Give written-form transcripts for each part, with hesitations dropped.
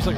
He's like,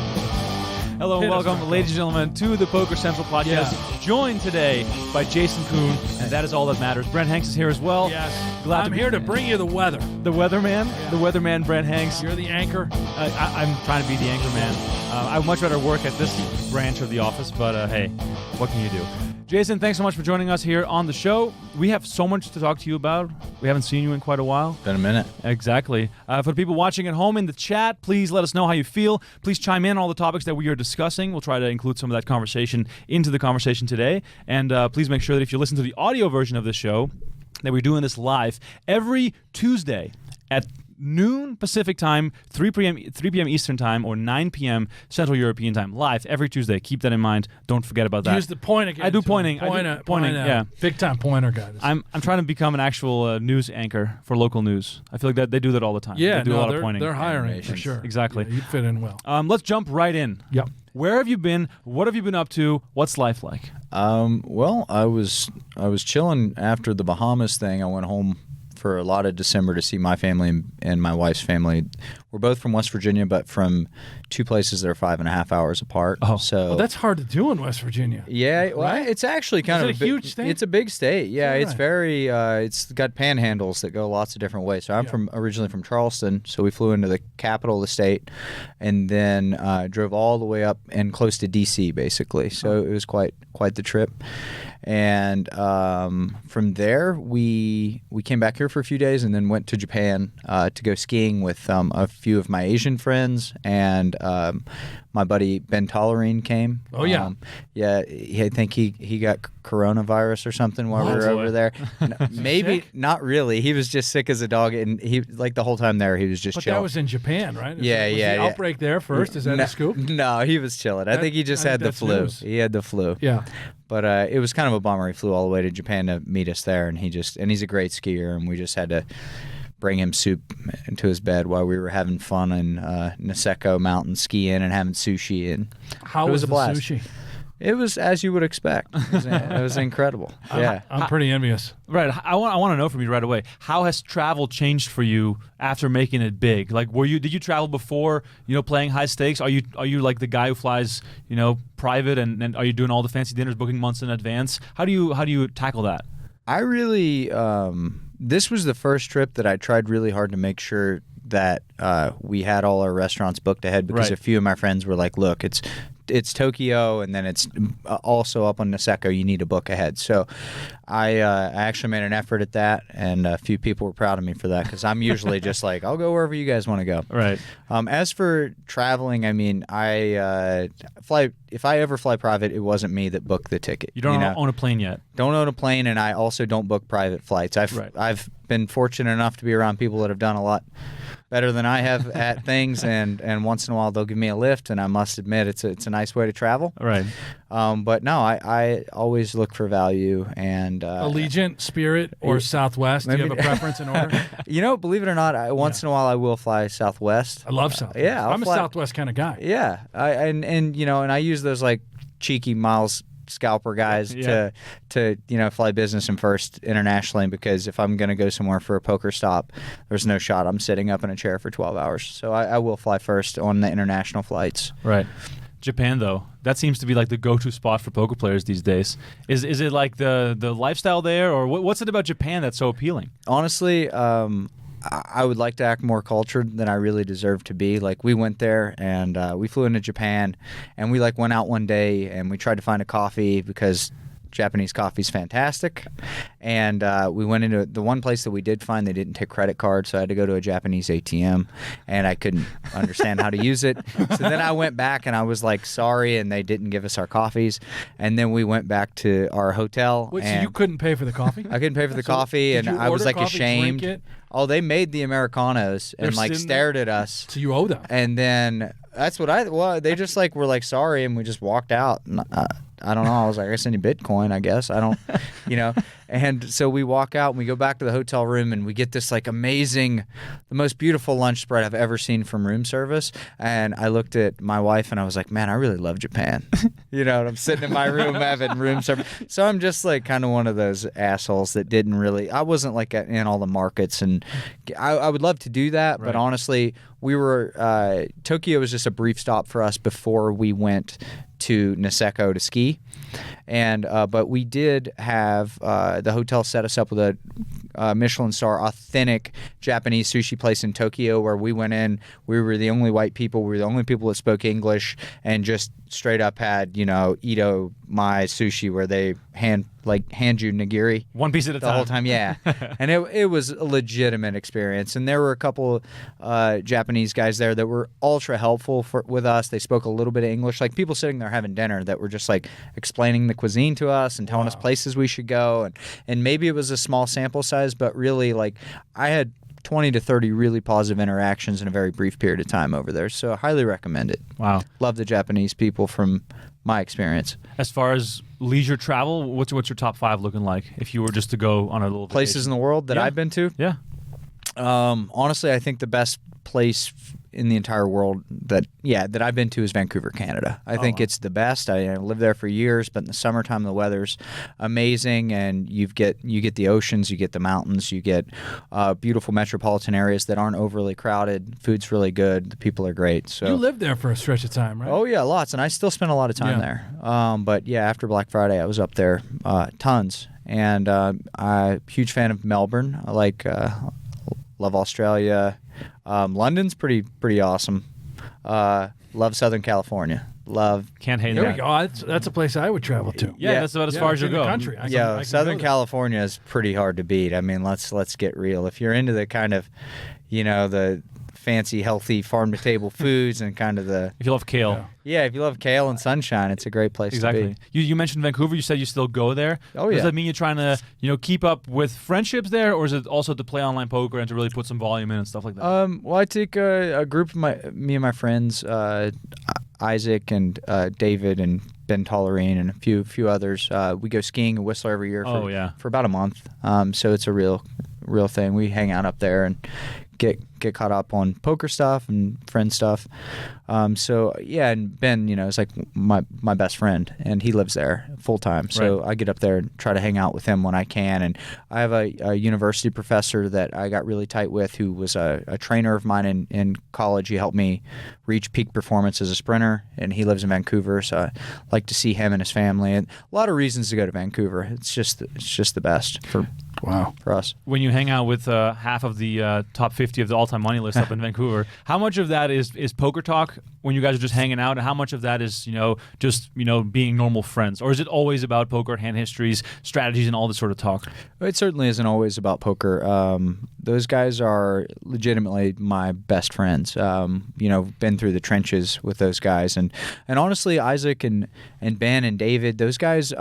hello and welcome, ladies and gentlemen, to the Poker Central podcast. Yeah. Joined today by Jason Koon, and that is all that matters. Brent Hanks is here as well. yes. Glad I'm here to bring you the weather. The weatherman, the weatherman, Brent Hanks. You're the anchor. I'm trying to be the anchor man. I would much rather work at this branch of the office, but hey, what can you do? Jason, thanks so much for joining us here on the show. We have so much to talk to you about. We haven't seen you in quite a while. Been a minute. Exactly. For the people watching at home in the chat, please let us know how you feel. Please chime in on all the topics that we are discussing. We'll try to include some of that conversation into the conversation today. And please make sure that if you listen to the audio version of this show, that we're doing this live every Tuesday at noon Pacific time, 3 p.m. Eastern time, or 9 p.m. Central European time, live every Tuesday. Keep that in mind. Don't forget about that. Use the point again. I do pointing. Pointing. Yeah, big time pointer guy. I'm trying to become an actual news anchor for local news. I feel like that they do that all the time. Yeah, they do a lot of pointing. They're hiring for sure. Exactly. Yeah, you'd fit in well. Let's jump right in. Yep. Where have you been? What have you been up to? What's life like? Well, I was chilling after the Bahamas thing. I went home for a lot of December to see my family and my wife's family. We're both from West Virginia, but from two places that are 5.5 hours apart. Oh, so that's hard to do in West Virginia. Yeah, well, right? it's actually kind Is of it a huge state? It's a big state. Yeah, All it's right. very. It's got panhandles that go lots of different ways. So I'm originally from Charleston, so we flew into the capital of the state, and then drove all the way up and close to D.C. basically. So it was quite the trip. And from there, we came back here for a few days and then went to Japan to go skiing with a few of my Asian friends, and my buddy Ben Tollerene came. Oh, yeah. I think he got coronavirus or something while we were over there. Maybe sick? not really. He was just sick as a dog, and he like the whole time there he was just But chilling. that was in Japan, right? Was Yeah. the outbreak there first? Is that no, a scoop? No, he was chilling. I think he just had the that's flu. news. He had the flu. Yeah. But it was kind of a bummer. He flew all the way to Japan to meet us there, and he's a great skier, and we just had to bring him soup into his bed while we were having fun in Niseko Mountain skiing and having sushi. And How it was the a blast. sushi? It was as you would expect. It was incredible. Yeah. I'm pretty envious. Right. I want to know from you right away. How has travel changed for you after making it big? Like, did you travel before, playing high stakes? Are you like the guy who flies, private, and are you doing all the fancy dinners, booking months in advance? How do you tackle that? I really this was the first trip that I tried really hard to make sure that we had all our restaurants booked ahead, because a few of my friends were like, look, it's Tokyo, and then it's also up on Niseko. You need to book ahead. So I actually made an effort at that, and a few people were proud of me for that, because I'm usually just like, I'll go wherever you guys want to go. Right. As for traveling, I mean, I fly. If I ever fly private, it wasn't me that booked the ticket. You don't own a plane yet. Don't own a plane, and I also don't book private flights. I've been fortunate enough to be around people that have done a lot better than I have at things, and once in a while they'll give me a lift, and I must admit it's a nice way to travel. Right. But no, I always look for value, and Allegiant, Spirit, or Southwest? Do you have a preference in order? Believe it or not, once in a while I will fly Southwest. I love Southwest. I'm a Southwest kind of guy. Yeah, and I use those like cheeky miles scalper guys to fly business and first internationally, because if I'm going to go somewhere for a poker stop, there's no shot I'm sitting up in a chair for 12 hours. So I will fly first on the international flights. Right. Japan, though, that seems to be like the go-to spot for poker players these days. Is it like the lifestyle there, or what's it about Japan that's so appealing? Honestly, I would like to act more cultured than I really deserve to be. Like, we went there, and we flew into Japan, and we went out one day, and we tried to find a coffee because Japanese coffee is fantastic. And we went into the one place that we did find, they didn't take credit cards, so I had to go to a Japanese ATM, and I couldn't understand how to use it. So then I went back, and I was like, sorry, and they didn't give us our coffees. And then we went back to our hotel. Wait, so you couldn't pay for the coffee? I couldn't pay for the coffee, and I was ashamed. Drink it? Oh, they made the Americanos and stared at us. So you owe them. And then that's what they just were sorry, and we just walked out. And I don't know. I was like, I send you Bitcoin, I guess. I don't, you know. And so we walk out and we go back to the hotel room and we get this like amazing, the most beautiful lunch spread I've ever seen from room service. And I looked at my wife and I was like, man, I really love Japan. You know, and I'm sitting in my room having room service. So I'm just like kind of one of those assholes that didn't really, I wasn't like in all the markets. And I would love to do that. Right. But honestly, we were, Tokyo was just a brief stop for us before we went to Niseko to ski. And but we did have the hotel set us up with a Michelin star authentic Japanese sushi place in Tokyo where we went in. We were the only white people. We were the only people that spoke English and just straight up had, you know, Ito Mai sushi where they hand you nigiri. One piece at a time. The whole time, yeah. And it was a legitimate experience. And there were a couple Japanese guys there that were ultra helpful with us. They spoke a little bit of English. Like people sitting there having dinner that were just like explaining the cuisine to us and telling us places we should go. And maybe it was a small sample size, but really like I had 20 to 30 really positive interactions in a very brief period of time over there. So I highly recommend it. Wow. Love the Japanese people from my experience. As far as leisure travel, what's your top 5 looking like if you were just to go on a little places vacation? In the world that I've been to? Yeah. Honestly, I think the best place in the entire world that I've been to is Vancouver, Canada. I think it's the best. I lived there for years, but in the summertime the weather's amazing, and you get the oceans, you get the mountains, you get beautiful metropolitan areas that aren't overly crowded. Food's really good. The people are great. So you lived there for a stretch of time, right? Oh yeah, lots, and I still spend a lot of time there. But yeah, after Black Friday, I was up there tons, and I'm a huge fan of Melbourne. I like love Australia. London's pretty awesome. Love Southern California. Can't hate there that. we go. That's a place I would travel to. Yeah, that's about as far as you'll go. Country. I can Southern California is pretty hard to beat. I mean, let's get real. If you're into the kind of, you know, the fancy, healthy farm-to-table foods and kind of the... If you love kale. Yeah, if you love kale and sunshine, it's a great place to be. You mentioned Vancouver. You said you still go there. Oh, yeah. Does that mean you're trying to, you know, keep up with friendships there, or is it also to play online poker and to really put some volume in and stuff like that? Well, I take a group of me and my friends, Isaac and David and Ben Tollerene and a few others. We go skiing in Whistler every year for about a month. So it's a real thing. We hang out up there and get caught up on poker stuff and friend stuff. So yeah, and Ben, you know, is like my best friend, and he lives there full time. So I get up there and try to hang out with him when I can. And I have a university professor that I got really tight with, who was a trainer of mine in college. He helped me reach peak performance as a sprinter, and he lives in Vancouver. So I like to see him and his family. And a lot of reasons to go to Vancouver. It's just the best for us. When you hang out with half of the top 50 of the all-time money list up in Vancouver, how much of that is poker talk when you guys are just hanging out, and how much of that is, you know, just, you know, being normal friends? Or is it always about poker, hand histories, strategies, and all this sort of talk? It certainly isn't always about poker. Those guys are legitimately my best friends. You know, been through the trenches with those guys. And honestly, Isaac and Ben and David, those guys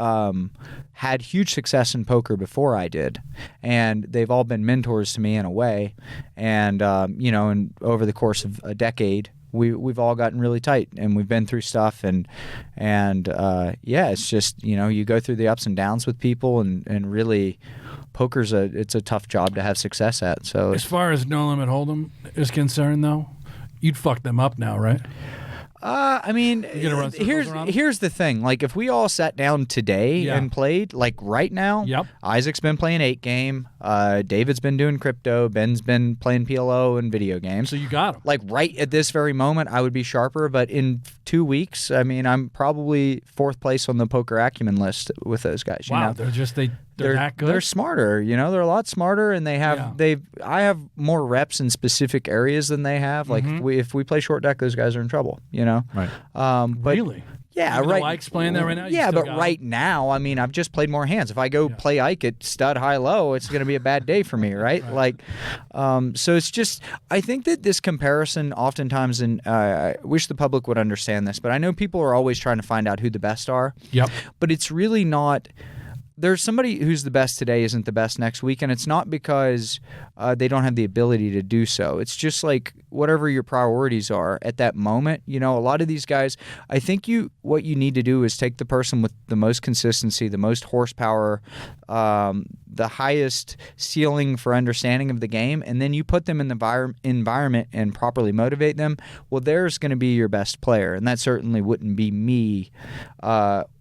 had huge success in poker before I did. And they've all been mentors to me in a way. And, you know, and over the course of a decade, we've all gotten really tight, and we've been through stuff, and yeah, it's just, you know, you go through the ups and downs with people, and really, poker's it's a tough job to have success at. So as far as No Limit Hold'em is concerned, though, you'd fuck them up now, right? I mean, here's the thing. Like, if we all sat down today and played, like right now, Isaac's been playing 8-game, David's been doing crypto, Ben's been playing PLO and video games. So you got him. Like right at this very moment, I would be sharper. But in 2 weeks, I mean, I'm probably 4th place on the poker acumen list with those guys. Wow, you know? they're that good. They're smarter, you know. They're a lot smarter, and they have I have more reps in specific areas than they have. Like if we play short deck, those guys are in trouble, you know. Right. But really? Yeah, Even right. though Ike's playing that right now. Yeah, but right now, I mean, I've just played more hands. If I go play Ike at stud high low, it's going to be a bad day for me, right? Like, so it's just. I think that this comparison, oftentimes, and I wish the public would understand this, but I know people are always trying to find out who the best are. Yep. But it's really not there's somebody who's the best today isn't the best next week, and it's not because they don't have the ability to do so. It's just like whatever your priorities are at that moment. A lot of these guys, I think what you need to do is take the person with the most consistency, the most horsepower, the highest ceiling for understanding of the game, and then you put them in the environment and properly motivate them. Well, there's going to be your best player, and that certainly wouldn't be me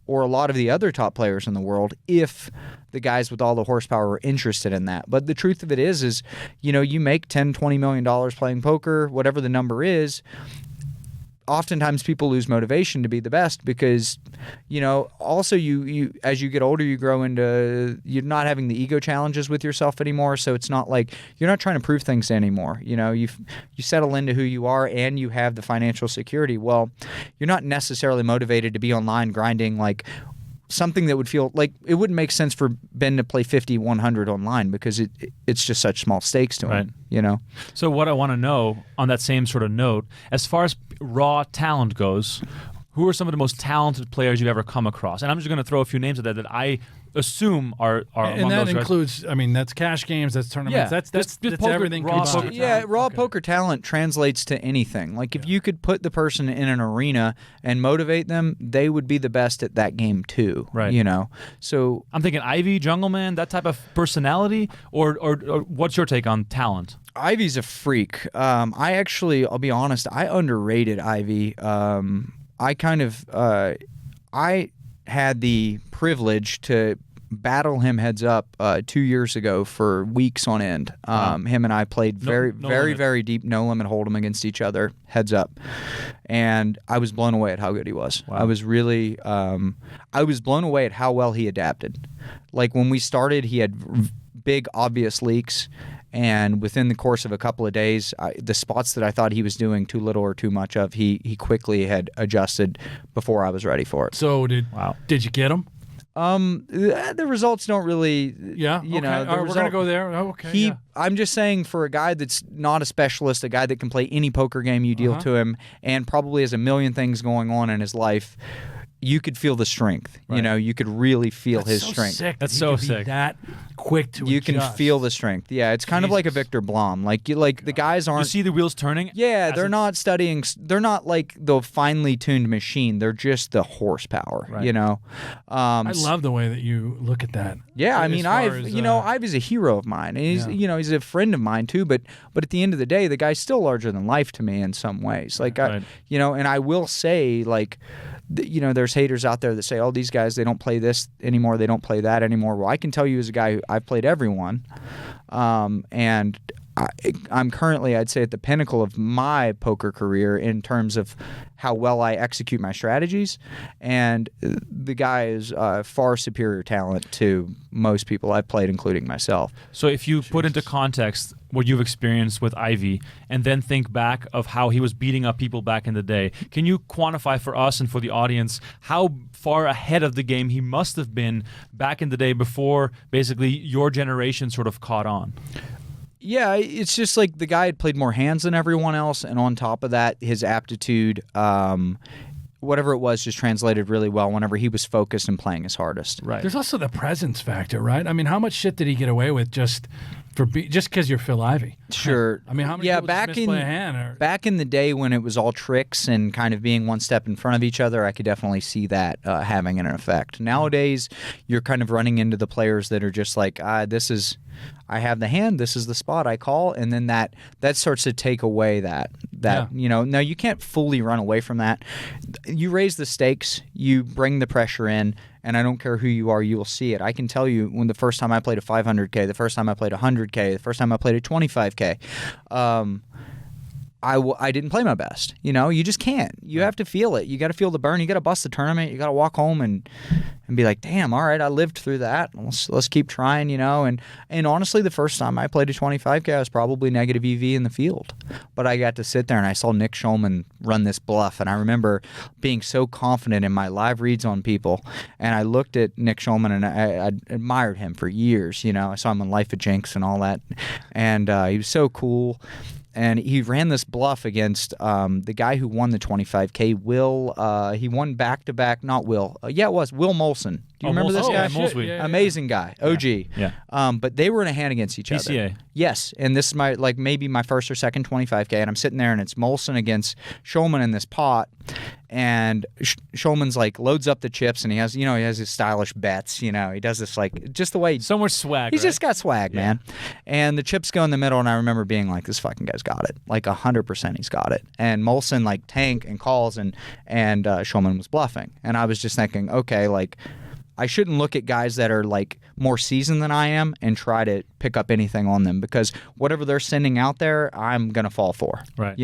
or a lot of the other top players in the world if the guys with all the horsepower were interested in that. But the truth of it is you make $10, $20 million playing poker, whatever the number is. Oftentimes people lose motivation to be the best because, also you as you get older, you grow into you're not having the ego challenges with yourself anymore. So it's not like you're not trying to prove things anymore. You settle into who you are and you have the financial security. Well, you're not necessarily motivated to be online grinding like something that would feel like it wouldn't make sense for Ben to play 50, 100 online because it's just such small stakes to him, So what I want to know on that same sort of note, as far as raw talent goes, who are some of the most talented players you've ever come across? And I'm just going to throw a few names at that I assume are and among that those includes guys. That's cash games, that's tournaments, Yeah, that's poker, everything. raw poker Yeah, raw poker talent translates to anything. Like if you could put the person in an arena and motivate them, they would be the best at that game too. Right. So I'm thinking Ivy, Jungleman, that type of personality, or what's your take on talent? Ivy's a freak. I'll be honest, I underrated Ivy. I had the privilege to battle him heads up 2 years ago for weeks on end. Him and I played very deep no limit hold'em against each other heads up, and I was blown away at how good he was. Wow. I was really I was blown away at how well he adapted. Like when we started, he had big obvious leaks. And within the course of a couple of days, the spots that I thought he was doing too little or too much of, he quickly had adjusted before I was ready for it. So did you get him? The results don't really. Yeah. Okay. We're gonna go there. Oh, okay. I'm just saying, for a guy that's not a specialist, a guy that can play any poker game you deal to him, and probably has a million things going on in his life. You could feel the strength. Right. You could really feel his so strength. Sick That's that so he could be sick. That quick to You adjust. can feel the strength. Yeah, it's kind of like a Victor Blom. Like the guys You aren't. see the wheels turning? Yeah, as they're it's- not studying. They're not like the finely tuned machine. They're just the horsepower. Right. I love the way that you look at that. Yeah, I As mean, far Ivy's a hero of mine, and he's he's a friend of mine too. But at the end of the day, the guy's still larger than life to me in some ways. Like Right. and I will say, like, there's haters out there that say, oh, these guys, they don't play this anymore, they don't play that anymore. Well, I can tell you as a guy I've played everyone, and I'm currently, I'd say, at the pinnacle of my poker career in terms of how well I execute my strategies, and the guy is far superior talent to most people I've played, including myself. So if you put into context what you've experienced with Ivy and then think back of how he was beating up people back in the day, can you quantify for us and for the audience how far ahead of the game he must have been back in the day before basically your generation sort of caught on? Yeah, it's just like the guy had played more hands than everyone else, and on top of that, his aptitude, whatever it was, just translated really well whenever he was focused and playing his hardest. Right. There's also the presence factor, right? I mean, how much shit did he get away with just because you're Phil Ivey? Sure. I mean, how many people just misplay a hand? Back in the day when it was all tricks and kind of being one step in front of each other, I could definitely see that having an effect. Nowadays, you're kind of running into the players that are just like, I have the hand, this is the spot I call, and then that starts to take away that now you can't fully run away from that. You raise the stakes, you bring the pressure in, and I don't care who you are, you will see it. I can tell you when the first time I played a 500K, the first time I played a 100K, the first time I played a 25K, I didn't play my best. You just can't. You have to feel it. You got to feel the burn. You got to bust the tournament. You got to walk home and be like, damn, all right, I lived through that. Let's keep trying, And honestly, the first time I played a 25K, I was probably negative EV in the field. But I got to sit there and I saw Nick Schulman run this bluff. And I remember being so confident in my live reads on people. And I looked at Nick Schulman and I admired him for years. I saw him on Life of Jinx and all that. And he was so cool. And he ran this bluff against the guy who won the 25K, Will. He won back-to-back, not Will. It was Will Molson. Do you remember this guy? Mulsweet. Yeah. Amazing guy, OG. Yeah. But they were in a hand against each other. PCA. Yes, and this is my maybe my first or second 25K, and I'm sitting there, and it's Molson against Schulman in this pot, and Schulman's loads up the chips, and he has his stylish bets. He does this just the way So much swag. he's right? just got swag, man. And the chips go in the middle, and I remember being like, this fucking guy's got it. 100% he's got it. And Molson tank and calls, and Schulman was bluffing. And I was just thinking, okay, I shouldn't look at guys that are more seasoned than I am and try to pick up anything on them, because whatever they're sending out there, I'm going to fall for. Right.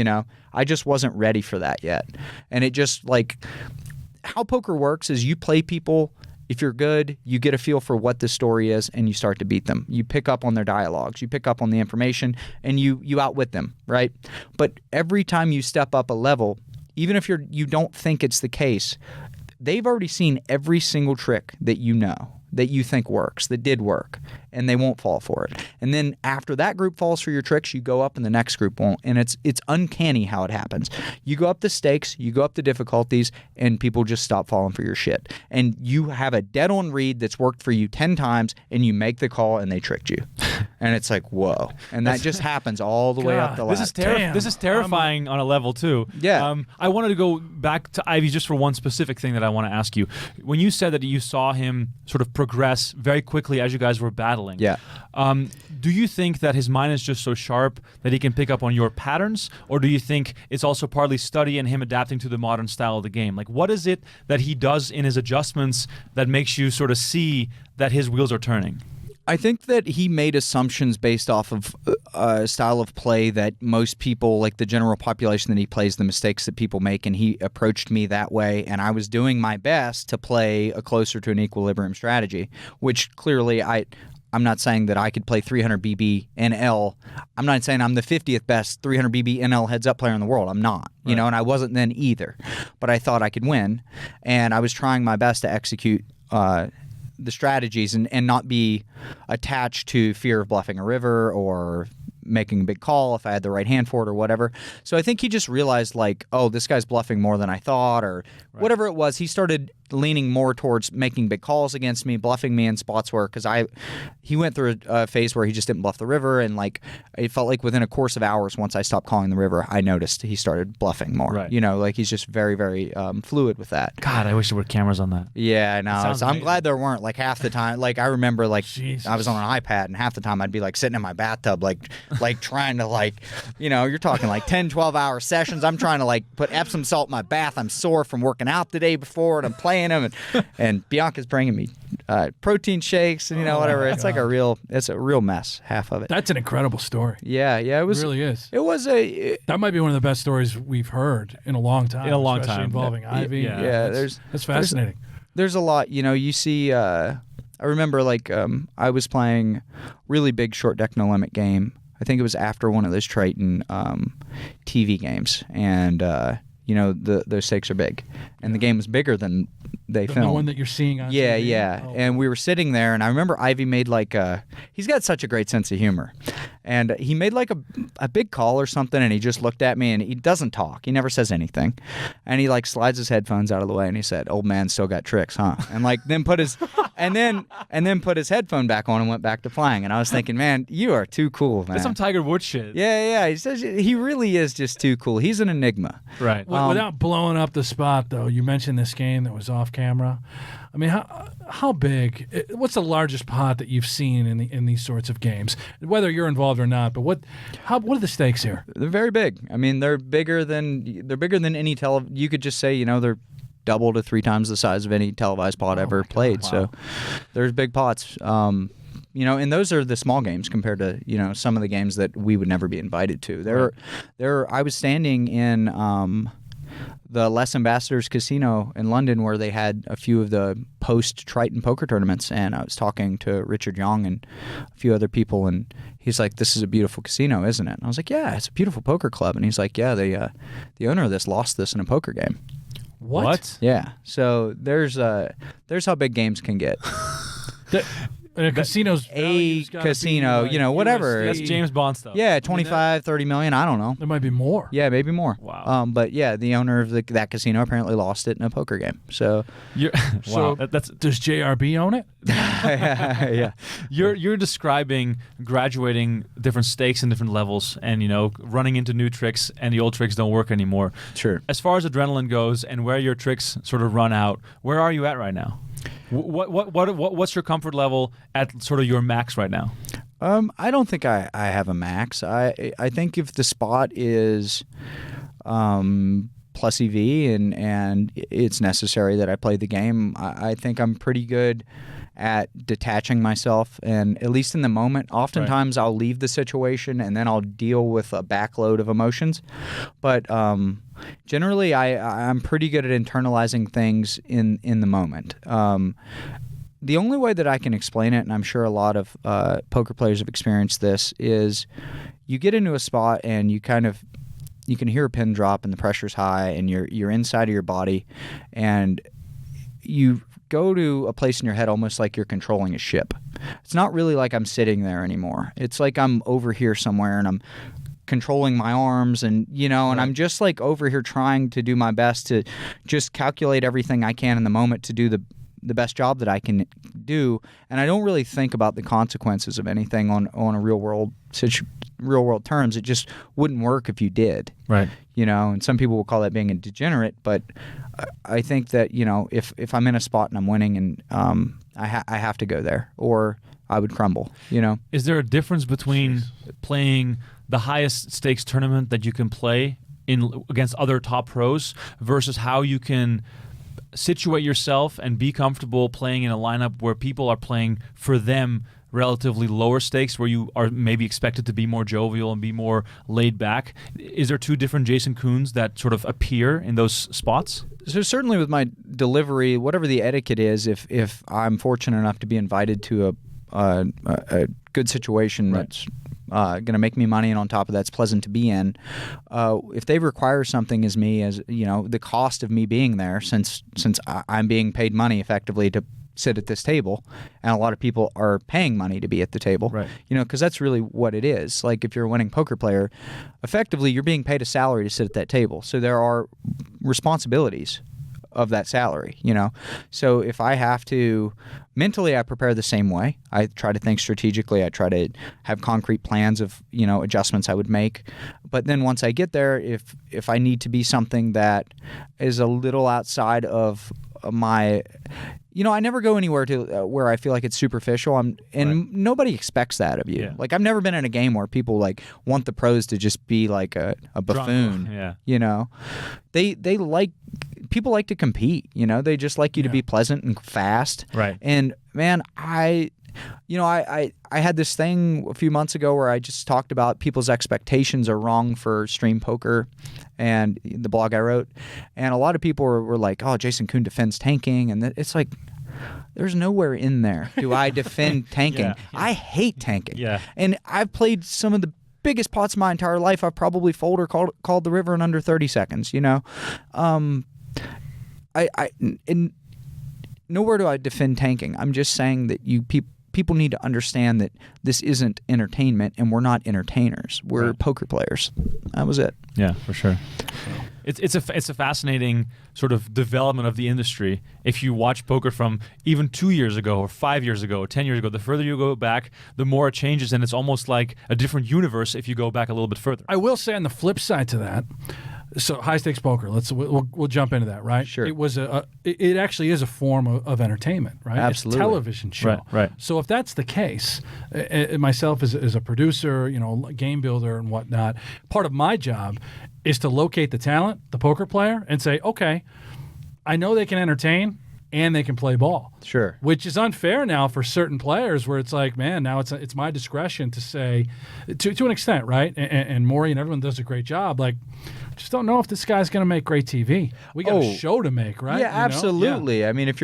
I just wasn't ready for that yet. And it just how poker works is you play people. If you're good, you get a feel for what the story is, and you start to beat them. You pick up on their dialogues, you pick up on the information, and you outwit them, right? But every time you step up a level, even if you don't think it's the case, they've already seen every single trick that that you think works, that did work, and they won't fall for it. And then after that group falls for your tricks, you go up and the next group won't. And it's uncanny how it happens. You go up the stakes, you go up the difficulties, and people just stop falling for your shit. And you have a dead-on read that's worked for you 10 times, and you make the call, and they tricked you. And it's whoa. And that just happens all the way up the ladder. This is terrifying on a level, too. Yeah. I wanted to go back to Ivy just for one specific thing that I want to ask you. When you said that you saw him sort of progress very quickly as you guys were battling, yeah. Do you think that his mind is just so sharp that he can pick up on your patterns, or do you think it's also partly study and him adapting to the modern style of the game? What is it that he does in his adjustments that makes you sort of see that his wheels are turning? I think that he made assumptions based off of a style of play that most people, the general population that he plays, the mistakes that people make, and he approached me that way, and I was doing my best to play a closer to an equilibrium strategy, which clearly I'm not saying that I could play 300 BB NL. I'm not saying I'm the 50th best 300 BB NL heads-up player in the world. I'm not, and I wasn't then either. But I thought I could win, and I was trying my best to execute the strategies and not be attached to fear of bluffing a river or making a big call if I had the right hand for it or whatever. So I think he just realized oh, this guy's bluffing more than I thought, or whatever it was. He started leaning more towards making big calls against me, bluffing me in spots where, he went through a phase where he just didn't bluff the river, and it felt like within a course of hours, once I stopped calling the river, I noticed he started bluffing more. Right. He's just very, very fluid with that. God, I wish there were cameras on that. Yeah, I know. sounds I'm amazing. glad there weren't. I remember Jesus. I was on an iPad, and half the time I'd be sitting in my bathtub trying to you're talking 10, 12-hour sessions. I'm trying to put Epsom salt in my bath. I'm sore from working out the day before, and I'm playing them, and Bianca's bringing me protein shakes and whatever. It's it's a real mess, half of it. That's an incredible story. Yeah, it was. It really is. It was That might be one of the best stories we've heard in a long time. Especially involving Ivy. Yeah, that's fascinating. There's a lot. You see. I remember I was playing really big short deck no limit game. I think it was after one of those Triton TV games, and those stakes are big, and the game was bigger than they filmed. The one that you're seeing on Yeah, TV? yeah. Oh. And we were sitting there, and I remember Ivy made he's got such a great sense of humor. And he made a big call or something, and he just looked at me, and he doesn't talk. He never says anything. And he slides his headphones out of the way, and he said, "Old man still got tricks, huh?" And then put his and then put his headphone back on and went back to flying. And I was thinking, man, you are too cool, man. That's some Tiger Woods shit. Yeah. He says he really is just too cool. He's an enigma. Right. Without blowing up the spot, though, you mentioned this game that was off camera. I mean, how big? What's the largest pot that you've seen in these sorts of games? Whether you're involved or not, but what are the stakes here? They're very big. I mean, they're bigger than any You could just say, they're double to 3 times the size of any televised pot ever played. Wow. So there's big pots. And those are the small games compared to some of the games that we would never be invited to. I was standing in the Les Ambassadors Casino in London, where they had a few of the post-Triton poker tournaments, and I was talking to Richard Yong and a few other people, and he's like, "This is a beautiful casino, isn't it?" And I was like, "Yeah, it's a beautiful poker club." And he's like, "Yeah, the owner of this lost this in a poker game." What? Yeah. So there's how big games can get. And a casino's a value's gotta be casino, like you know, whatever. USD. That's James Bond stuff. Yeah, 25, 30 million. I don't know. There might be more. Yeah, maybe more. Wow. But yeah, the owner of that casino apparently lost it in a poker game. So You're, So wow. That's does JRB own it? yeah. You're describing graduating different stakes and different levels, and running into new tricks, and the old tricks don't work anymore. Sure. As far as adrenaline goes, and where your tricks sort of run out, where are you at right now? What's your comfort level at sort of your max right now? I don't think I have a max. I think if the spot is plus EV and it's necessary that I play the game, I think I'm pretty good at detaching myself, and at least in the moment. Oftentimes I'll leave the situation and then I'll deal with a backload of emotions. But generally I'm pretty good at internalizing things in the moment. The only way that I can explain it, and I'm sure a lot of poker players have experienced this, is you get into a spot and you can hear a pin drop and the pressure's high and you're inside of your body, and you go to a place in your head almost like you're controlling a ship. It's not really like I'm sitting there anymore. It's like I'm over here somewhere and I'm controlling my arms and and I'm just like over here trying to do my best to just calculate everything I can in the moment to do the best job that I can do, and I don't really think about the consequences of anything on a real world terms. It just wouldn't work if you did. Right. And some people will call that being a degenerate, but I think that if I'm in a spot and I'm winning and I have to go there or I would crumble. Is there a difference between playing the highest stakes tournament that you can play against other top pros versus how you can situate yourself and be comfortable playing in a lineup where people are playing for them relatively lower stakes, where you are maybe expected to be more jovial and be more laid back? Is there two different Jason Koons that sort of appear in those spots? So certainly with my delivery, whatever the etiquette is, if I'm fortunate enough to be invited to a good situation that's going to make me money, and on top of that, it's pleasant to be in. If they require something as the cost of me being there, since I'm being paid money effectively to sit at this table, and a lot of people are paying money to be at the table, right? Because that's really what it is. Like if you're a winning poker player, effectively you're being paid a salary to sit at that table. So there are responsibilities of that salary, So if I have to, mentally I prepare the same way. I try to think strategically. I try to have concrete plans of, adjustments I would make. But then once I get there, if I need to be something that is a little outside of my, I never go anywhere to where I feel like it's superficial. Nobody expects that of you. Yeah. Like I've never been in a game where people like want the pros to just be like a buffoon. Drunk. Yeah. People like to compete. They just like you to be pleasant and fast. Right. And man, I had this thing a few months ago where I just talked about people's expectations are wrong for stream poker and the blog I wrote. And a lot of people were like, oh, Jason Koon defends tanking. And it's like, there's nowhere in there do I defend tanking. Yeah. I hate tanking. Yeah. And I've played some of the biggest pots of my entire life. I've probably folded or called the river in under 30 seconds, and nowhere do I defend tanking. I'm just saying that people need to understand that this isn't entertainment, and we're not entertainers. We're poker players. That was it. Yeah, for sure. It's a fascinating sort of development of the industry. If you watch poker from even 2 years ago or 5 years ago or 10 years ago, the further you go back, the more it changes, and it's almost like a different universe if you go back a little bit further. I will say on the flip side to that, so high stakes poker. We'll jump into that, right? Sure. It actually is a form of entertainment, right? Absolutely. It's a television show. Right. So if that's the case, myself as a producer, game builder and whatnot, part of my job is to locate the talent, the poker player, and say, okay, I know they can entertain and they can play ball. Sure. Which is unfair now for certain players, where it's like, man, now it's my discretion to say, to an extent, right? And Maury and everyone does a great job. Like, just don't know if this guy's going to make great TV. We got a show to make, right? Yeah, absolutely. Yeah. I mean, if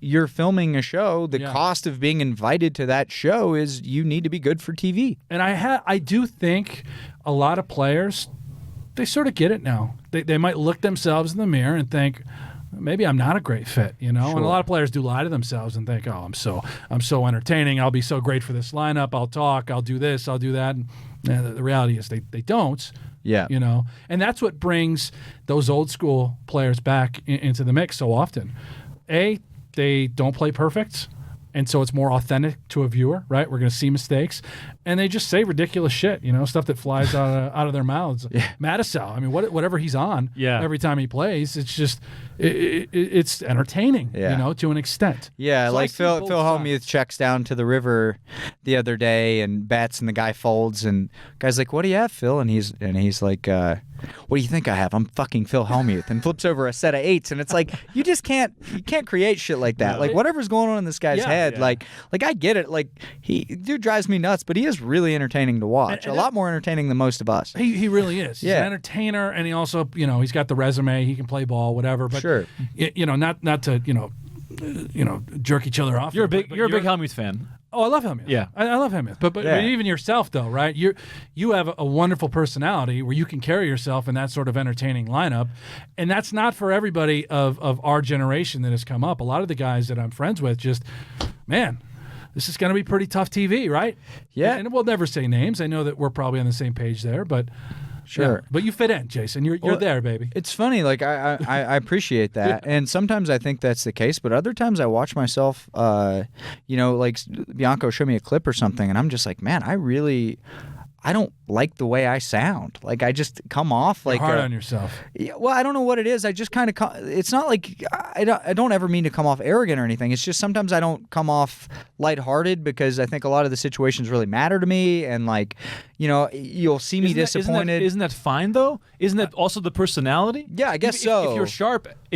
you're filming a show, the cost of being invited to that show is you need to be good for TV. And I do think a lot of players, they sort of get it now. They might look themselves in the mirror and think, maybe I'm not a great fit, you know. Sure. And a lot of players do lie to themselves and think, oh, I'm so entertaining. I'll be so great for this lineup. I'll talk. I'll do this. I'll do that. And the reality is they don't. Yeah. You know, and that's what brings those old school players back into the mix so often. They don't play perfect, and so it's more authentic to a viewer, right? We're going to see mistakes, and they just say ridiculous shit, you know, stuff that flies out of their mouths. Yeah. Mattisau, I mean, whatever he's on, every time he plays, it's just it's entertaining, you know, to an extent. Yeah, So like Phil Hellmuth checks down to the river the other day and bets, and the guy folds, and guy's like, "What do you have, Phil?" And he's like, "What do you think I have? I'm fucking Phil Hellmuth," and flips over a set of 8s, and it's like you can't create shit like that. Like whatever's going on in this guy's head, like I get it. Like dude drives me nuts, but he is really entertaining to watch. A lot more entertaining than most of us. He really is. He's an entertainer, and he also, you know, he's got the resume. He can play ball, whatever. But sure, you know, not to jerk each other off. You're a big Hellmuth fan. Oh, I love Hellmuth. Yeah, I love Hellmuth. But even yourself, though, right? You have a wonderful personality where you can carry yourself in that sort of entertaining lineup, and that's not for everybody of our generation that has come up. A lot of the guys that I'm friends with, just man, this is going to be pretty tough TV, right? Yeah, and we'll never say names. I know that we're probably on the same page there, but. Sure. Yeah, but you fit in, Jason. You're there, baby. It's funny. Like I appreciate that, and sometimes I think that's the case, but other times I watch myself. You know, like Bianco showed me a clip or something, and I'm just like, man, I don't like the way I sound. Like I just come off like You're hard on yourself. Yeah, well, I don't know what it is. I just kind of. It's not like I don't ever mean to come off arrogant or anything. It's just sometimes I don't come off lighthearted because I think a lot of the situations really matter to me, and like, you know, you'll see me disappointed. Isn't that fine though? Isn't that also the personality? Yeah, I guess so. If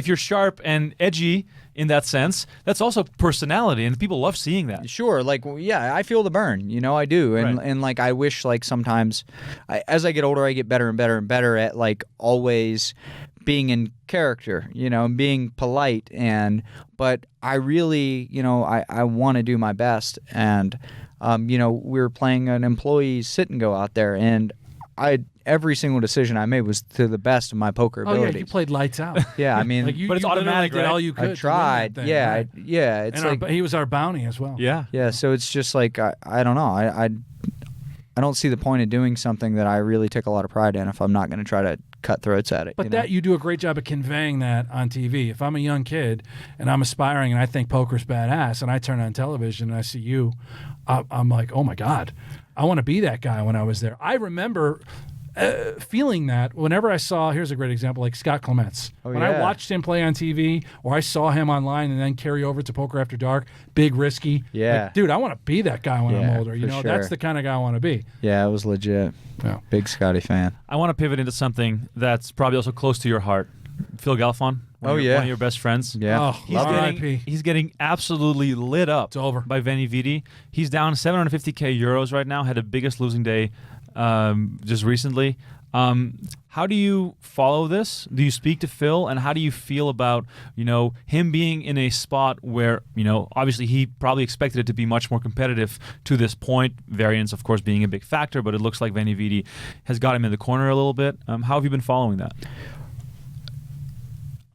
you're sharp and edgy in that sense, that's also personality, and people love seeing that. Sure, like yeah, I feel the burn, you know, I do, and Right. and like I wish like sometimes, as I get older, I get better and better and better at like always being in character, you know, and being polite, but I really, you know, I want to do my best, and you know, we were playing an employee sit and go out there, and every single decision I made was to the best of my poker ability. Oh yeah, you played lights out. Yeah, I mean, Like But it's automatic, did right? all you could. I tried. To win that thing, Yeah, right? yeah. It's And like he was our bounty as well. Yeah. so it's just like I don't know. I don't see the point of doing something that I really take a lot of pride in if I'm not going to try to cut throats at it. But you know? you do a great job of conveying that on TV. If I'm a young kid and I'm aspiring and I think poker's badass and I turn on television and I see you, I'm like, oh my God, I want to be that guy when I was there. I remember feeling that whenever I saw, here's a great example, like Scott Clements. When I watched him play on TV or I saw him online and then carry over to Poker After Dark, big, risky. Yeah. Like, dude, I want to be that guy when I'm older. You know, sure. that's the kind of guy I want to be. Yeah, it was legit. Yeah. Big Scotty fan. I want to pivot into something that's probably also close to your heart. Phil Galfond. One of your best friends. Yeah. Oh, He's getting absolutely lit up. It's over. By Veni Vidi. He's down 750K euros right now. Had the biggest losing day just recently. How do you follow this? Do you speak to Phil, and how do you feel about, you know, him being in a spot where, you know, obviously he probably expected it to be much more competitive to this point, variance of course being a big factor, but it looks like Veni Vidi has got him in the corner a little bit. How have you been following that?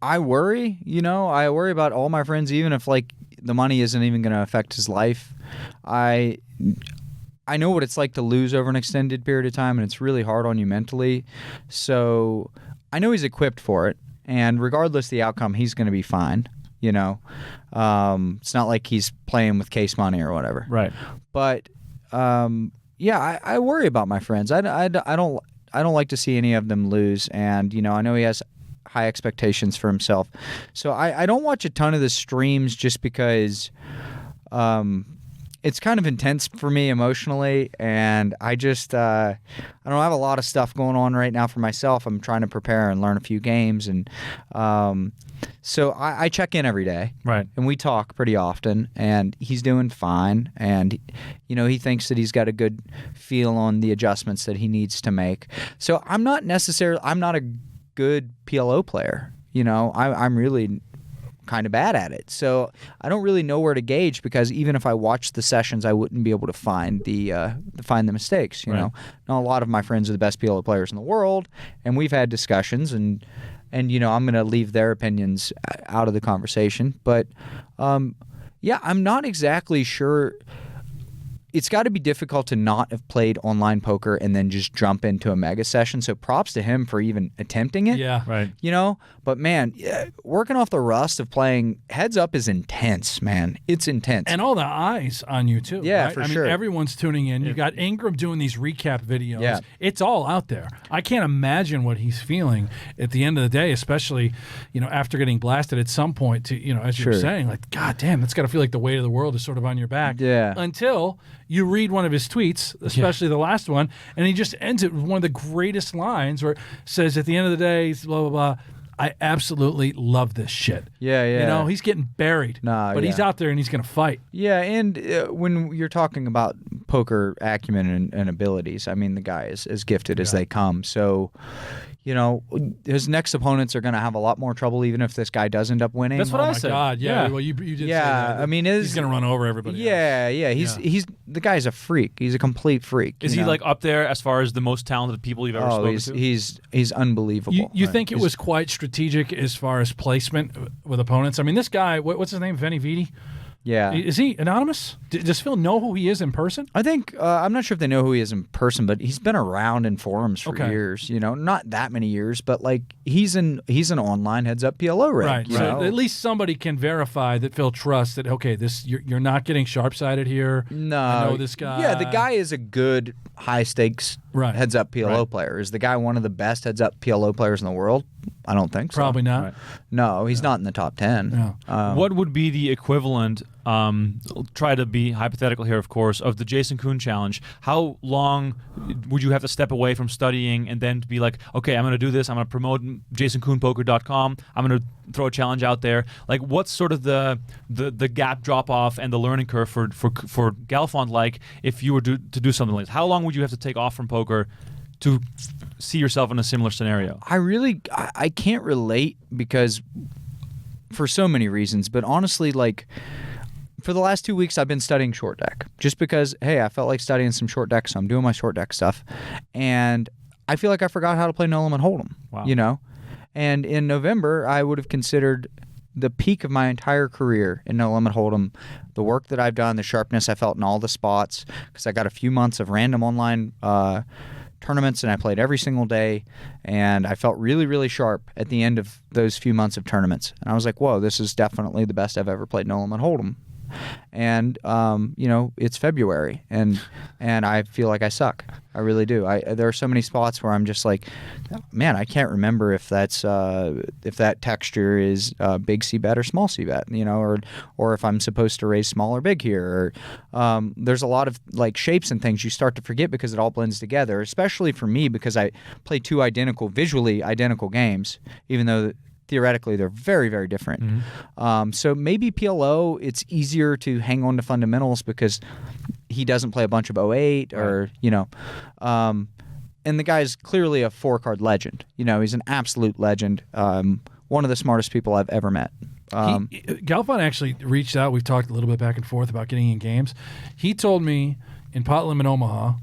I worry, you know, I worry about all my friends, even if like the money isn't even going to affect his life. I know what it's like to lose over an extended period of time, and it's really hard on you mentally. So I know he's equipped for it, and regardless of the outcome, he's going to be fine. You know, it's not like he's playing with case money or whatever. Right. But yeah, I worry about my friends. I don't like to see any of them lose, and you know, I know he has high expectations for himself. So I don't watch a ton of the streams just because it's kind of intense for me emotionally, and I just I don't have a lot of stuff going on right now for myself. I'm trying to prepare and learn a few games, and so I check in every day, right? And we talk pretty often, and he's doing fine, and you know, he thinks that he's got a good feel on the adjustments that he needs to make. So I'm not a good PLO player. You know, I'm really kind of bad at it. So I don't really know where to gauge, because even if I watched the sessions, I wouldn't be able to find the mistakes. You know, now a lot of my friends are the best PLO players in the world, and we've had discussions, and you know, I'm going to leave their opinions out of the conversation. But yeah, I'm not exactly sure. It's got to be difficult to not have played online poker and then just jump into a mega session. So props to him for even attempting it. Yeah. Right. You know, but man, working off the rust of playing heads up is intense, man. It's intense. And all the eyes on you, too. Yeah, right? for I sure. mean, everyone's tuning in. You got Ingram doing these recap videos. Yeah. It's all out there. I can't imagine what he's feeling at the end of the day, especially, you know, after getting blasted at some point, to, you know, as you were Sure. saying, like, God damn, that's got to feel like the weight of the world is sort of on your back. Yeah. Until you read one of his tweets, especially the last one, and he just ends it with one of the greatest lines where it says, at the end of the day, blah, blah, blah, I absolutely love this shit. Yeah, yeah. You know, he's getting buried, but he's yeah. out there and he's going to fight. Yeah, and when you're talking about poker acumen and abilities, I mean, the guy is as gifted as they come. So, you know, his next opponents are going to have a lot more trouble, even if this guy does end up winning. That's what Oh I my said. God, yeah. Well, you did say that. I mean, He's going to run over everybody else. Yeah, he's the guy's a freak. He's a complete freak. Is you he know? like up there as far as the most talented people you've ever spoken to? he's unbelievable. You think it was quite strategic as far as placement with opponents? I mean, this guy, what's his name, Vinny Vidi? Yeah. Is he anonymous? Does Phil know who he is in person? I think I'm not sure if they know who he is in person, but he's been around in forums for years. You know, not that many years, but like he's an online heads up PLO rig. Right. you So know? at least somebody can verify that Phil trusts that. Okay, this you're not getting sharp sided here. No, I know this guy. Yeah, the guy is a good high stakes heads up PLO player. Is the guy one of the best heads up PLO players in the world? I don't think so. Probably not. Right. No, he's not in the top 10. No. What would be the equivalent, try to be hypothetical here, of course, of the Jason Koon challenge? How long would you have to step away from studying and then to be like, okay, I'm going to do this, I'm going to promote jasonkoonpoker.com, I'm going to throw a challenge out there? Like, what's sort of the gap drop-off and the learning curve for Galfond like if you were to do something like this? How long would you have to take off from poker to see yourself in a similar scenario? I can't relate because for so many reasons, but honestly, like for the last 2 weeks I've been studying short deck just because, hey, I felt like studying some short deck, so I'm doing my short deck stuff, and I feel like I forgot how to play no limit hold'em. Wow. You know, and in November I would have considered the peak of my entire career in no limit hold'em, the work that I've done, the sharpness I felt in all the spots, because I got a few months of random online tournaments and I played every single day, and I felt really, really sharp at the end of those few months of tournaments. And I was like, whoa, this is definitely the best I've ever played no limit hold'em. And you know, it's February, and I feel like I suck. I really do. There are so many spots where I'm just like, man, I can't remember if that's if that texture is big C bet or small C bet, you know, or if I'm supposed to raise small or big here. Or there's a lot of like shapes and things you start to forget because it all blends together. Especially for me, because I play two visually identical games, even though theoretically they're very, very different. Mm-hmm. So maybe PLO, it's easier to hang on to fundamentals because he doesn't play a bunch of 08 or, you know. And the guy's clearly a 4-card legend. You know, he's an absolute legend. One of the smartest people I've ever met. Galfond actually reached out. We've talked a little bit back and forth about getting in games. He told me in Pot Limit Omaha,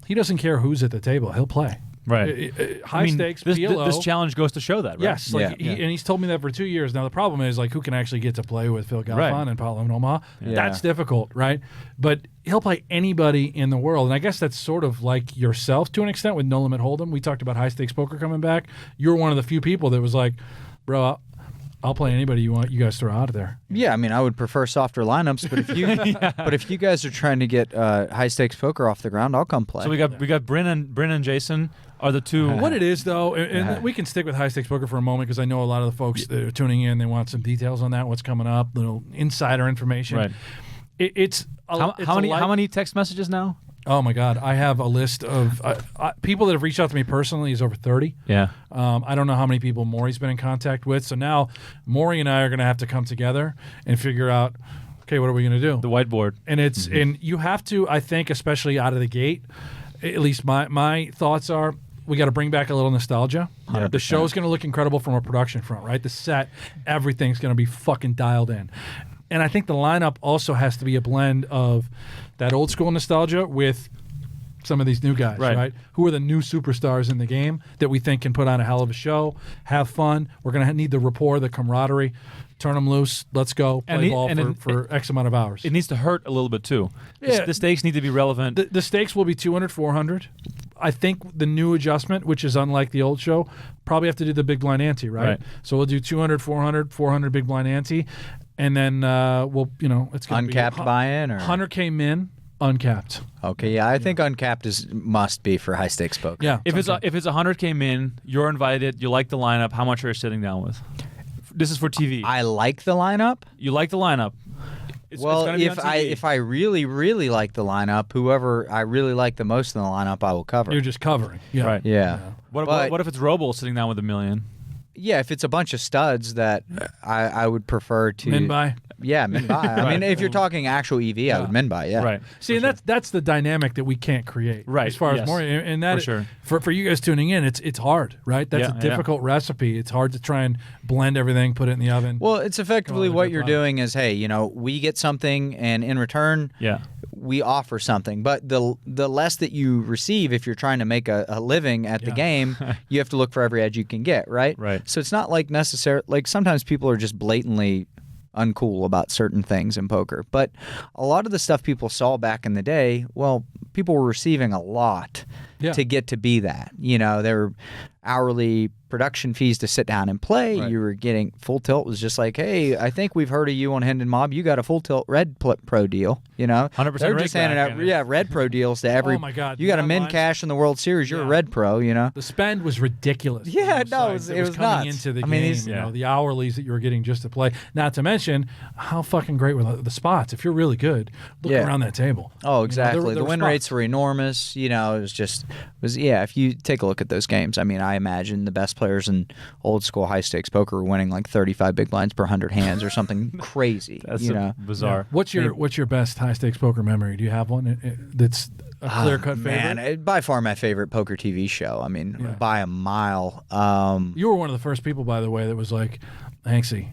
he doesn't care who's at the table. He'll play. Right. High stakes, PLO. This challenge goes to show that, right? Yes. Like and he's told me that for 2 years. Now, the problem is, like, who can actually get to play with Phil Galfond and Pot Limit Omaha? Yeah. That's difficult, right? But he'll play anybody in the world. And I guess that's sort of like yourself to an extent with No Limit Hold'em. We talked about high stakes poker coming back. You're one of the few people that was like, bro, I'll play anybody you guys throw out of there. Yeah, I mean, I would prefer softer lineups, but if you guys are trying to get high stakes poker off the ground, I'll come play. So we got Brent and Jason are the two. What it is, though, and we can stick with high stakes poker for a moment because I know a lot of the folks that are tuning in, they want some details on that, what's coming up, little insider information. Right. It's how many text messages now? Oh my God, I have a list of people that have reached out to me personally is over 30. Yeah. I don't know how many people Maury's been in contact with. So now Maury and I are going to have to come together and figure out, okay, what are we going to do? The whiteboard. And it's and you have to, I think, especially out of the gate, at least my thoughts are, we got to bring back a little nostalgia. 100%. The show's going to look incredible from a production front, right? The set, everything's going to be fucking dialed in. And I think the lineup also has to be a blend of that old school nostalgia with some of these new guys, right? Who are the new superstars in the game that we think can put on a hell of a show, have fun. We're going to need the rapport, the camaraderie. Turn them loose. Let's go. Play ball for X amount of hours. It needs to hurt a little bit, too. Yeah. The stakes need to be relevant. The stakes will be 200, 400. I think the new adjustment, which is unlike the old show, probably have to do the big blind ante, right? So we'll do 200, 400 big blind ante. And then we'll, it's going to be Uncapped buy-in or 100K min, uncapped. Okay, yeah, I think uncapped must be for high stakes poker. Yeah. If it's 100K min, you're invited, you like the lineup, how much are you sitting down with? This is for TV. I like the lineup. You like the lineup. It's gonna be on TV. if I really, really like the lineup, whoever I really like the most in the lineup, I will cover. You're just covering. Yeah. Right. Yeah. What if it's Robo sitting down with $1 million? Yeah, if it's a bunch of studs that I would prefer to Min buy. Yeah, min buy. I mean, if you're talking actual EV, I would min buy. Yeah, Right. See, and that's the dynamic that we can't create. Right. As far as Yes. more, and that For sure. for you guys tuning in, it's hard, right? That's Yeah, a difficult recipe. It's hard to try and blend everything, put it in the oven. Well, it's effectively Come on, what good you're product. doing is, hey, we get something, and in return, Yeah. we offer something. But the less that you receive, if you're trying to make a living at the game, you have to look for every edge you can get, right? Right. So it's not like necessarily like sometimes people are just blatantly uncool about certain things in poker. But a lot of the stuff people saw back in the day, well, people were receiving a lot to get to be that. There were hourly production fees to sit down and play. Right. You were getting Full Tilt was just like, hey, I think we've heard of you on Hendon Mob. You got a Full Tilt Red Pro deal. 100% They're just handing out Red Pro deals to every. Oh my God, You got the a min online- cash in the World Series. You're a Red Pro. The spend was ridiculous. Yeah, on those no, sites. it was coming nuts. into the I mean, game. these- The hourlies that you were getting just to play. Not to mention how fucking great were the spots. If you're really good, look around that table. Oh, exactly. There The were win spots. rates were enormous. It was if you take a look at those games, I mean, I imagine the best players in old school high stakes poker were winning like 35 big blinds per 100 hands or something crazy. That's bizarre. What's your best high stakes poker memory? Do you have one that's a clear cut favorite? Man, by far my favorite poker TV show. I mean, by a mile. You were one of the first people, by the way, that was like, Hanksy,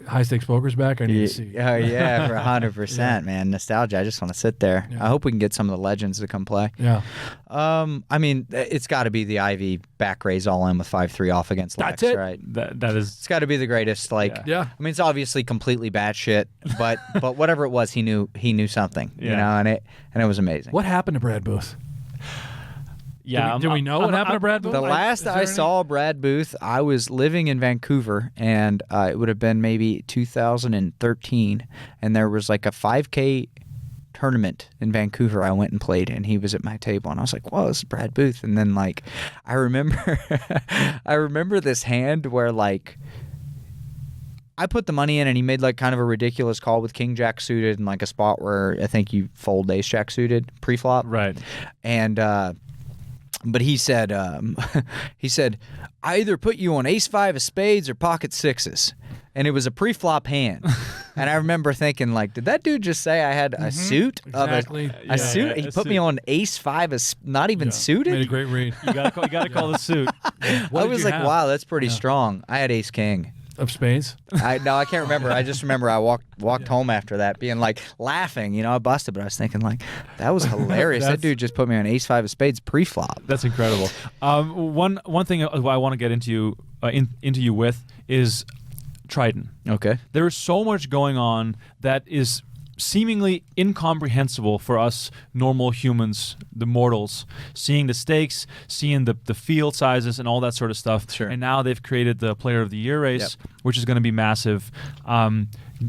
high stakes poker's back. I need to see. Oh yeah, for 100%, man. Nostalgia. I just want to sit there. Yeah. I hope we can get some of the legends to come play. Yeah. I mean, it's got to be the Ivy back raise all in with 5-3 off against Lex, That's it. right? That is. It's got to be the greatest. Yeah. I mean, it's obviously completely batshit, but whatever it was, he knew something. Yeah. And it was amazing. What happened to Brad Booth? Yeah. Do we know what happened to Brad Booth? The last I saw Brad Booth, I was living in Vancouver, and it would have been maybe 2013, and there was like a 5K tournament in Vancouver I went and played, and he was at my table, and I was like, whoa, this is Brad Booth. And then like I remember this hand where like I put the money in, and he made like kind of a ridiculous call with King Jack suited and like a spot where I think you fold Ace Jack suited pre-flop. Right. And but he said I either put you on Ace 5 of spades or pocket sixes. And it was a pre-flop hand. And I remember thinking, like, did that dude just say I had a suit? Exactly. A suit? He put me on Ace 5 of not even suited? Made a great read. You gotta call the suit. I What did was you like, have? wow, that's pretty strong. I had Ace King. Of spades? I can't remember. I just remember I walked home after that being like laughing. I busted, but I was thinking like, that was hilarious. That dude just put me on Ace 5 of spades pre-flop. That's incredible. One thing I want to get into you with is Triton. Okay. There is so much going on that is seemingly incomprehensible for us normal humans, the mortals, seeing the stakes, seeing the field sizes and all that sort of stuff. Sure. And now they've created the Player of the Year race, which is going to be massive.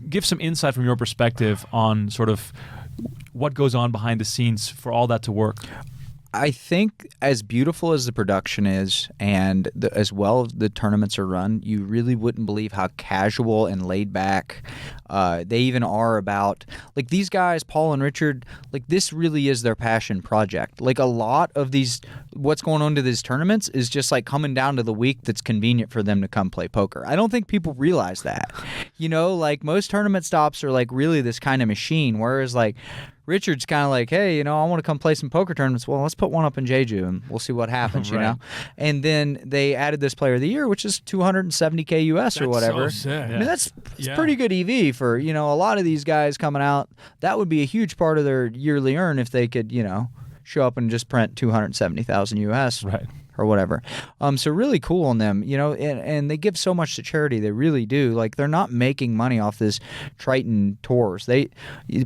Give some insight from your perspective on sort of what goes on behind the scenes for all that to work. I think as beautiful as the production is and as well as the tournaments are run, you really wouldn't believe how casual and laid back they even are about, like, these guys, Paul and Richard, like, this really is their passion project. Like, a lot of these, what's going on to these tournaments is just like coming down to the week that's convenient for them to come play poker. I don't think people realize that. Like, most tournament stops are like really this kind of machine, whereas like Richard's kind of like, hey, I want to come play some poker tournaments. Well, let's put one up in Jeju and we'll see what happens, you Right. know? And then they added this Player of the Year, which is $270K US or That's whatever. so sick. I mean, that's Yeah. pretty good EV for, a lot of these guys coming out. That would be a huge part of their yearly earn if they could, show up and just print 270,000 US. Right. Or whatever. So really cool on them, and they give so much to charity. They really do. Like, they're not making money off this Triton tours. The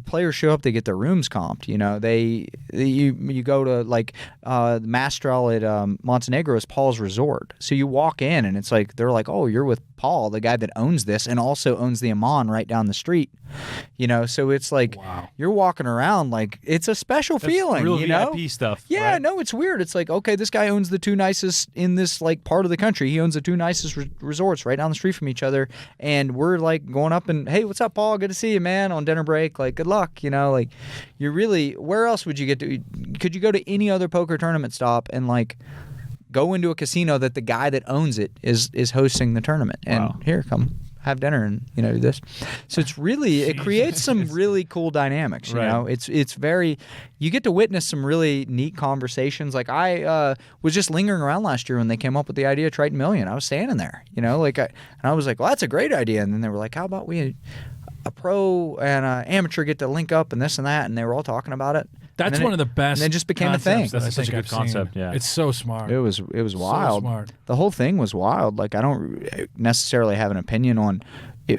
players show up, they get their rooms comped. You go to like the Mastral at Montenegro is Paul's resort. So you walk in and it's like they're like, oh, you're with Paul, the guy that owns this and also owns the Amman right down the street. So it's like you're walking around like it's a special That's feeling. real VIP stuff. Yeah, right? no, it's weird. It's like, okay, this guy owns the two nicest in this like part of the country. He owns the two nicest resorts right down the street from each other, and we're like going up and, hey, what's up, Paul? Good to see you, man. On dinner break, like, good luck. Like, you're really. Where else would you get to? Could you go to any other poker tournament stop and like go into a casino that the guy that owns it is hosting the tournament? And here, come have dinner and do this. So it's really it creates some really cool dynamics. You know, it's very. You get to witness some really neat conversations. Like I was just lingering around last year when they came up with the idea of Triton Million. I was standing there, and I was like, well, that's a great idea. And then they were like, how about we a pro and an amateur get to link up and this and that, and they were all talking about it. That's one of the best. And it just became a thing. That's such a good concept. Yeah, it's so smart. It was wild. So smart. The whole thing was wild. Like, I don't necessarily have an opinion on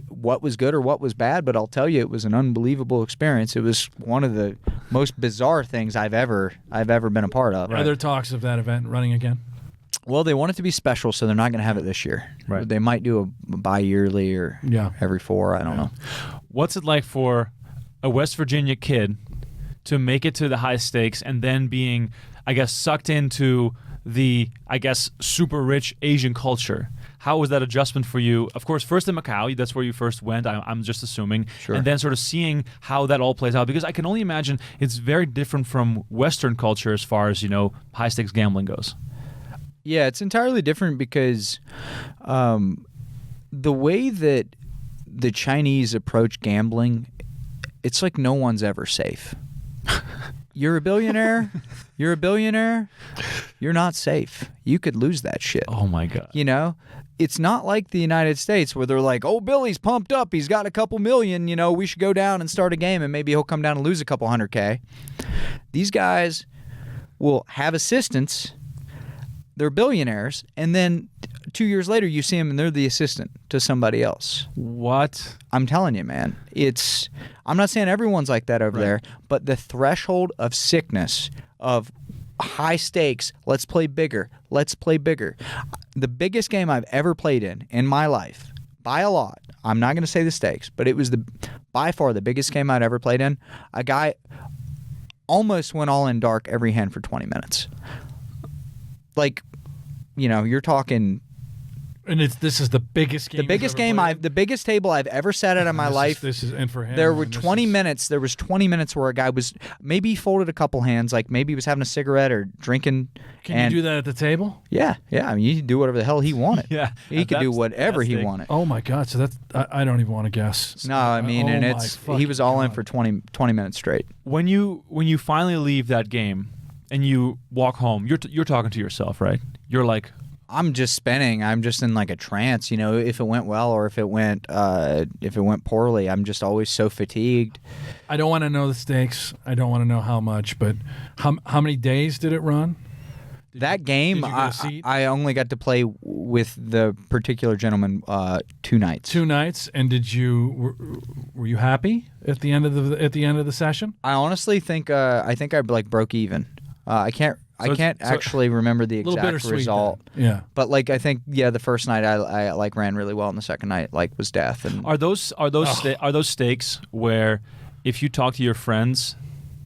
what was good or what was bad, but I'll tell you, it was an unbelievable experience. It was one of the most bizarre things I've ever been a part of. Are there talks of that event running again? Well, they want it to be special, so they're not going to have it this year. Right. They might do a bi-yearly or every 4. I don't know. What's it like for a West Virginia kid to make it to the high stakes and then being, I guess, sucked into the, I guess, super rich Asian culture? How was that adjustment for you? Of course, first in Macau, that's where you first went, I'm just assuming. Sure. And then sort of seeing how that all plays out. Because I can only imagine it's very different from Western culture as far as, high stakes gambling goes. Yeah, it's entirely different because the way that the Chinese approach gambling, it's like no one's ever safe. You're a billionaire. You're not safe. You could lose that shit. Oh, my God. It's not like the United States where they're like, oh, Billy's pumped up. He's got a couple million. We should go down and start a game and maybe he'll come down and lose a couple $100K. These guys will have assistants. They're billionaires, and then 2 years later you see them and they're the assistant to somebody else. What? I'm telling you, man. I'm not saying everyone's like that over there, but the threshold of sickness, of high stakes, let's play bigger. The biggest game I've ever played in my life, by a lot, I'm not going to say the stakes, but it was by far the biggest game I'd ever played in. A guy almost went all in dark every hand for 20 minutes. Like, you're talking. And this is the biggest game. The biggest table I've ever sat at in my life. And for him. There were 20 minutes. There was 20 minutes where a guy was maybe he folded a couple hands, like maybe he was having a cigarette or drinking. Can you do that at the table? Yeah. I mean, you could do whatever the hell he wanted. Yeah, he could do whatever he wanted. Oh my God! So that's I don't even want to guess. No, I mean, he was all in for 20 minutes straight. When you finally leave that game and you walk home, you're talking to yourself, right? You're like, I'm just spinning. I'm just in like a trance, if it went well or if it went poorly. I'm just always so fatigued. I don't want to know the stakes. I don't want to know how much, but how many days did it run? That game, I only got to play with the particular gentleman 2 nights. 2 nights, and were you happy at the end of the session? I honestly think I like broke even. I can't actually remember the exact result. Then. Yeah, but like I think the first night I like ran really well, and the second night like was death. And are those stakes where if you talk to your friends,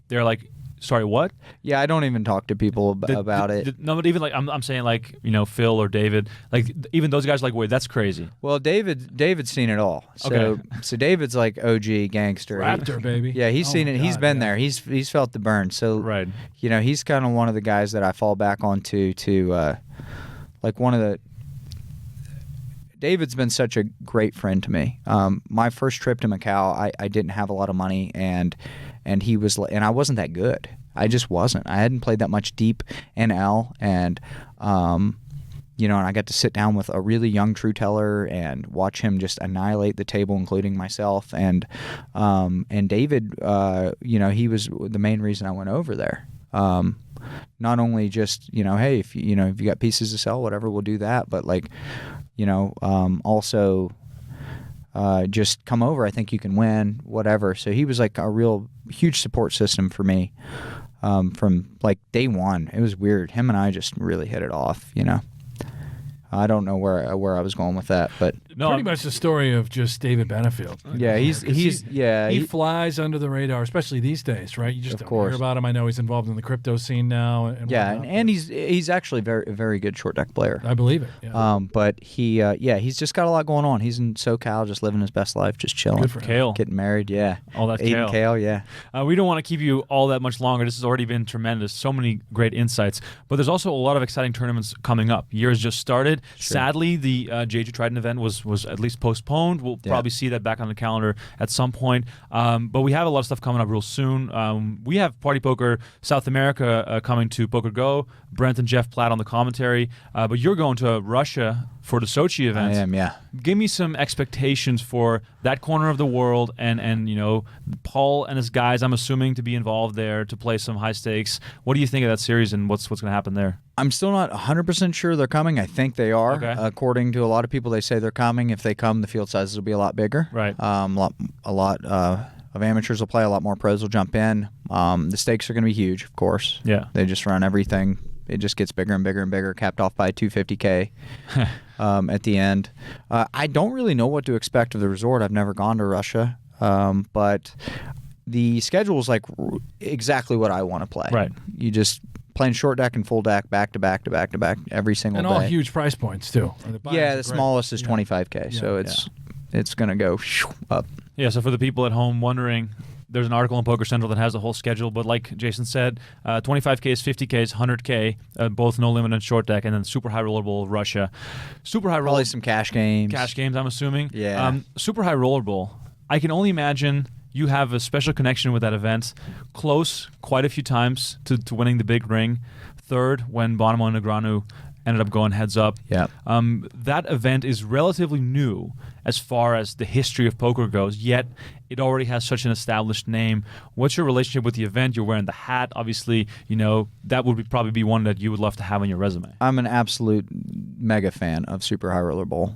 they're like, sorry, what? Yeah, I don't even talk to people about it. No, but even like I'm saying like Phil or David, like even those guys are like, wait, that's crazy. Well, David's seen it all. So David's like OG gangster. Raptor, baby. Yeah, he's seen it. He's been there. He's felt the burn. So right. He's kind of one of the guys that I fall back onto to like one of the. David's been such a great friend to me. My first trip to Macau, I didn't have a lot of money, and and I wasn't that good. I just wasn't. I hadn't played that much deep NL, and and I got to sit down with a really young true teller and watch him just annihilate the table, including myself. And David, he was the main reason I went over there. Not only just, hey, if you got pieces to sell, whatever, we'll do that. But also just come over. I think you can win, whatever. So he was like a real huge support system for me from like day one. It was weird. Him and I just really hit it off, I don't know where I was going with that, but pretty much the story of just David Benefield. Yeah, he flies under the radar, especially these days, right? You just don't hear about him. I know he's involved in the crypto scene now. And he's actually a very good short deck player. I believe it. Yeah. But he's just got a lot going on. He's in SoCal, just living his best life, just chilling. Good for him. Kale, getting married. Yeah, all that kale. Yeah. We don't want to keep you all that much longer. This has already been tremendous. So many great insights. But there's also a lot of exciting tournaments coming up. Year's just started. Sure. Sadly, the JG Triton event was at least postponed. We'll probably see that back on the calendar at some point. But we have a lot of stuff coming up real soon. We have Party Poker South America coming to Poker Go. Brent and Jeff Platt on the commentary. But you're going to Russia for the Sochi event. I am, yeah. Give me some expectations for that corner of the world, and Paul and his guys, I'm assuming, to be involved there to play some high stakes. What do you think of that series, and what's going to happen there? I'm still not 100% sure they're coming. I think they are. Okay. According to a lot of people, they say they're coming. If they come, the field sizes will be a lot bigger. Right. A lot of amateurs will play. A lot more pros will jump in. The stakes are going to be huge, of course. Yeah. They just run everything. It just gets bigger and bigger and bigger, capped off by $250K at the end. I don't really know what to expect of the resort. I've never gone to Russia, but the schedule is like exactly what I want to play. Right. You just playing short deck and full deck back to back to back to back every single day. And all huge price points too. The smallest is 25K, so it's going to go up. Yeah, so for the people at home wondering, there's an article on Poker Central that has the whole schedule, but like Jason said, 25K is 50K is 100K, both no limit and short deck, and then Super High Roller Bowl Russia. Super High Roller, probably some cash games. Cash games, I'm assuming. Yeah. Super High Roller Bowl. I can only imagine you have a special connection with that event. Close quite a few times to winning the big ring. Third, when Bonomo and Negreanu ended up going heads up. Yeah. That event is relatively new as far as the history of poker goes, yet it already has such an established name. What's your relationship with the event? You're wearing the hat. Obviously, that would probably be one that you would love to have on your resume. I'm an absolute mega fan of Super High Roller Bowl.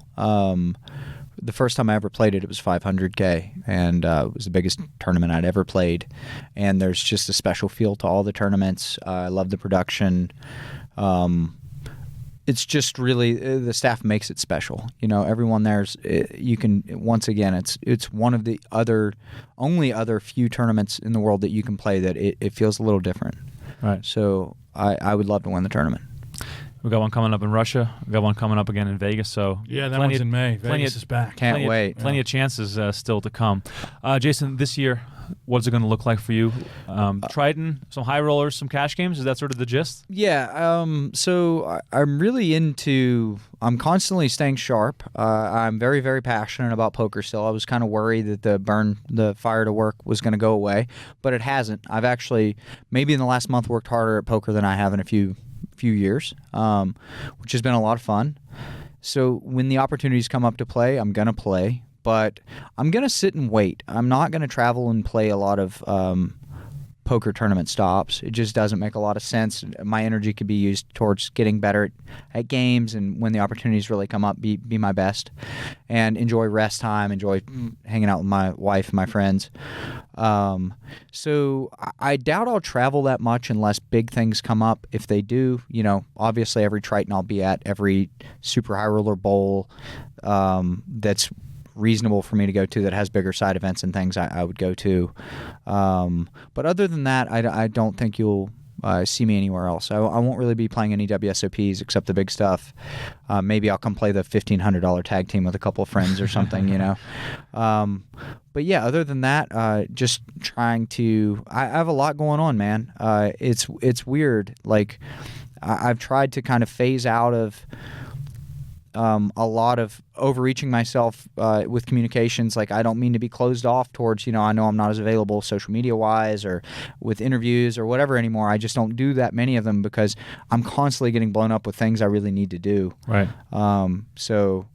The first time I ever played it, it was 500K, and it was the biggest tournament I'd ever played. And there's just a special feel to all the tournaments. I love the production. It's just really the staff makes it special. Everyone there's you can once again it's one of the only other few tournaments in the world that you can play that it feels a little different. Right. So I would love to win the tournament. We got one coming up in Russia. We got one coming up again in Vegas. So yeah, that one's in May. Vegas is back. Can't wait. Plenty of chances still to come. Jason, this year, what's it going to look like for you? Triton, some high rollers, some cash games. Is that sort of the gist? Yeah. So I'm really I'm constantly staying sharp. I'm very, very passionate about poker still. I was kind of worried that the fire to work was going to go away, but it hasn't. I've actually, maybe in the last month, worked harder at poker than I have in a few years, which has been a lot of fun. So when the opportunities come up to play, I'm going to play, but I'm going to sit and wait. I'm not going to travel and play a lot of poker tournament stops. It just doesn't make a lot of sense. My energy could be used towards getting better at games, and when the opportunities really come up, be my best and enjoy rest time, enjoy hanging out with my wife and my friends. So I doubt I'll travel that much unless big things come up. If they do, obviously every Triton I'll be at, every Super High Roller Bowl that's reasonable for me to go to that has bigger side events and things I would go to. But other than that, I don't think you'll see me anywhere else. I won't really be playing any WSOPs except the big stuff. Maybe I'll come play the $1,500 tag team with a couple of friends or something, But yeah, other than that, just trying to. I have a lot going on, man. It's weird. Like I've tried to kind of phase out of a lot of overreaching myself with communications. Like, I don't mean to be closed off towards, I know I'm not as available social media wise or with interviews or whatever anymore. I just don't do that many of them because I'm constantly getting blown up with things I really need to do. Right. So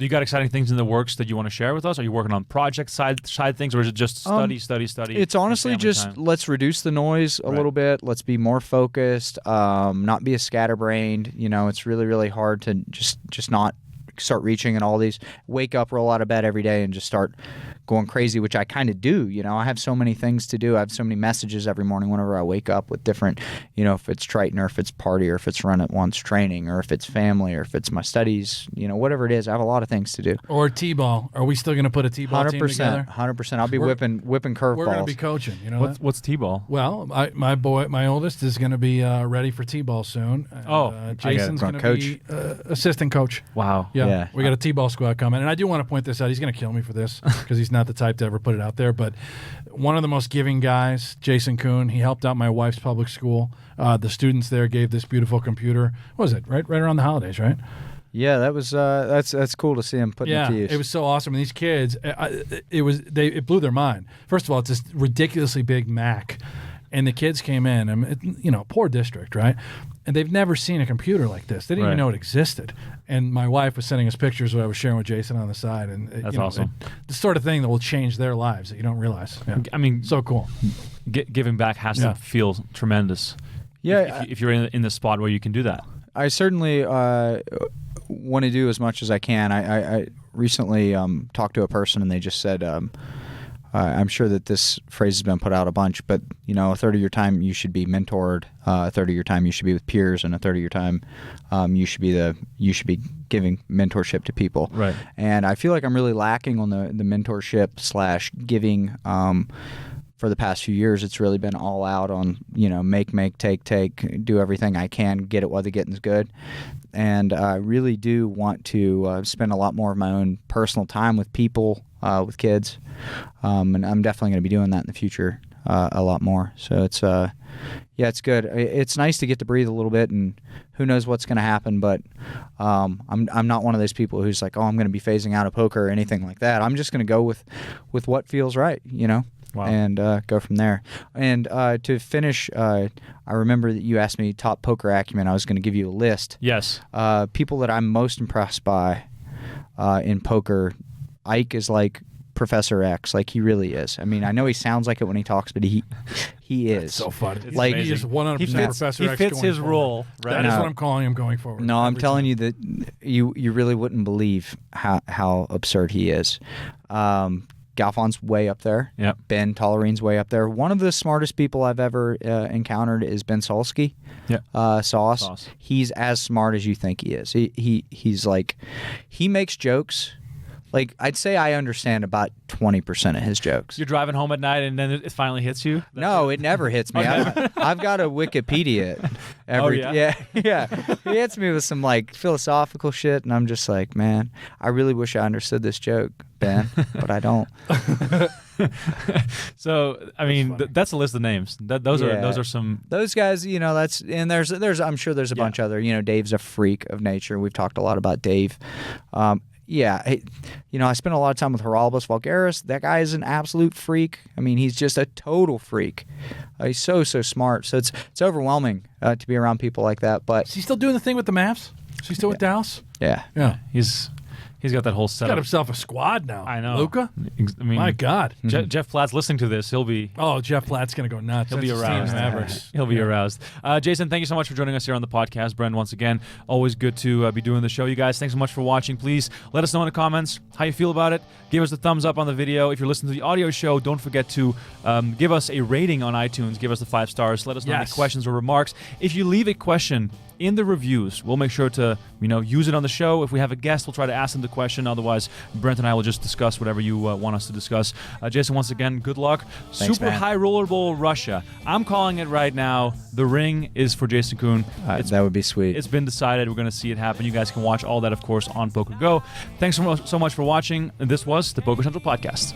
You got exciting things in the works that you want to share with us? Are you working on project side things, or is it just study? It's honestly just time? Let's reduce the noise a little bit. Let's be more focused, not be as scatterbrained. It's really, really hard to just not start reaching and all these. Wake up, roll out of bed every day and just start going crazy, which I kind of do. I have so many things to do. I have so many messages every morning whenever I wake up with different, if it's Triton or if it's party or if it's run at once training or if it's family or if it's my studies, whatever it is. I have a lot of things to do. Or T-ball. Are we still going to put a T-ball team together? 100%. I'll be whipping curveballs. We're going to be coaching. What's T-ball? Well, my oldest is going to be ready for T-ball soon. And, Jason's going to be assistant coach. Wow. Yeah. We got a T-ball squad coming. And I do want to point this out. He's going to kill me for this because he's not the type to ever put it out there. But one of the most giving guys, Jason Koon, he helped out my wife's public school. The students there gave this beautiful computer. What was it? Right around the holidays, right? Yeah, that was that's cool to see him putting it to use. It was so awesome. And these kids, it blew their mind. First of all, it's this ridiculously big Mac. And the kids came in, and poor district, right? And they've never seen a computer like this. They didn't even know it existed. And my wife was sending us pictures that I was sharing with Jason on the side. And that's awesome. The sort of thing that will change their lives that you don't realize. Yeah. I mean, so cool. Giving back has to feel tremendous. Yeah, if you're in the spot where you can do that. I certainly want to do as much as I can. I recently talked to a person, and they just said, I'm sure that this phrase has been put out a bunch, but a third of your time you should be mentored, a third of your time you should be with peers, and a third of your time you should be giving mentorship to people. Right. And I feel like I'm really lacking on the mentorship / giving. For the past few years, it's really been all out on make, take, do everything I can, get it while the getting's good. And I really do want to spend a lot more of my own personal time with people, with kids. And I'm definitely going to be doing that in the future a lot more. So it's it's good. It's nice to get to breathe a little bit, and who knows what's going to happen. But I'm not one of those people who's like, I'm going to be phasing out of poker or anything like that. I'm just going to go with what feels right, Wow. And go from there. And to finish, I remember that you asked me top poker acumen. I was going to give you a list. Yes. People that I'm most impressed by in poker. Ike is like Professor X, like he really is. I mean, I know he sounds like it when he talks, but he is. That's so funny. Like he is 100% Professor X. He fits his forward. role. Right? That is what I'm calling him going forward. No, I'm telling you that you really wouldn't believe how absurd he is. Galfond's way up there. Yep. Ben Tollerene's way up there. One of the smartest people I've ever encountered is Ben Solsky. Yeah. Sauce. He's as smart as you think he is. He's like, he makes jokes. Like, I'd say I understand about 20% of his jokes. You're driving home at night and then it finally hits you? No, it never hits me. I've got to Wikipedia it. Yeah. He hits me with some like philosophical shit, and I'm just like, man, I really wish I understood this joke, Ben, but I don't. So, I mean, that's a list of names. Those are some. Those guys, that's, and there's I'm sure there's a bunch other. Dave's a freak of nature. We've talked a lot about Dave. I spent a lot of time with Geralbos Vulgaris. That guy is an absolute freak. I mean, he's just a total freak. He's so smart. So it's overwhelming to be around people like that. But is he still doing the thing with the maps? Is he still with Dallas? Yeah. He's got that whole setup. He's got himself a squad now. I know. Luca? I mean, my God. Jeff Platt's listening to this. He'll be... Oh, Jeff Platt's going to go nuts. He'll be aroused. He'll be aroused. Jason, thank you so much for joining us here on the podcast. Brent, once again, always good to be doing the show. You guys, thanks so much for watching. Please let us know in the comments how you feel about it. Give us a thumbs up on the video. If you're listening to the audio show, don't forget to give us a rating on iTunes. Give us the 5 stars. Let us know any questions or remarks. If you leave a question in the reviews, we'll make sure to use it on the show. If we have a guest, we'll try to ask them the question. Otherwise, Brent and I will just discuss whatever you want us to discuss. Jason, once again, good luck. Thanks, Super man. High Roller Bowl, Russia. I'm calling it right now. The ring is for Jason Koon. That would be sweet. It's been decided. We're going to see it happen. You guys can watch all that, of course, on Poker Go. Thanks so much for watching. This was the Poker Central Podcast.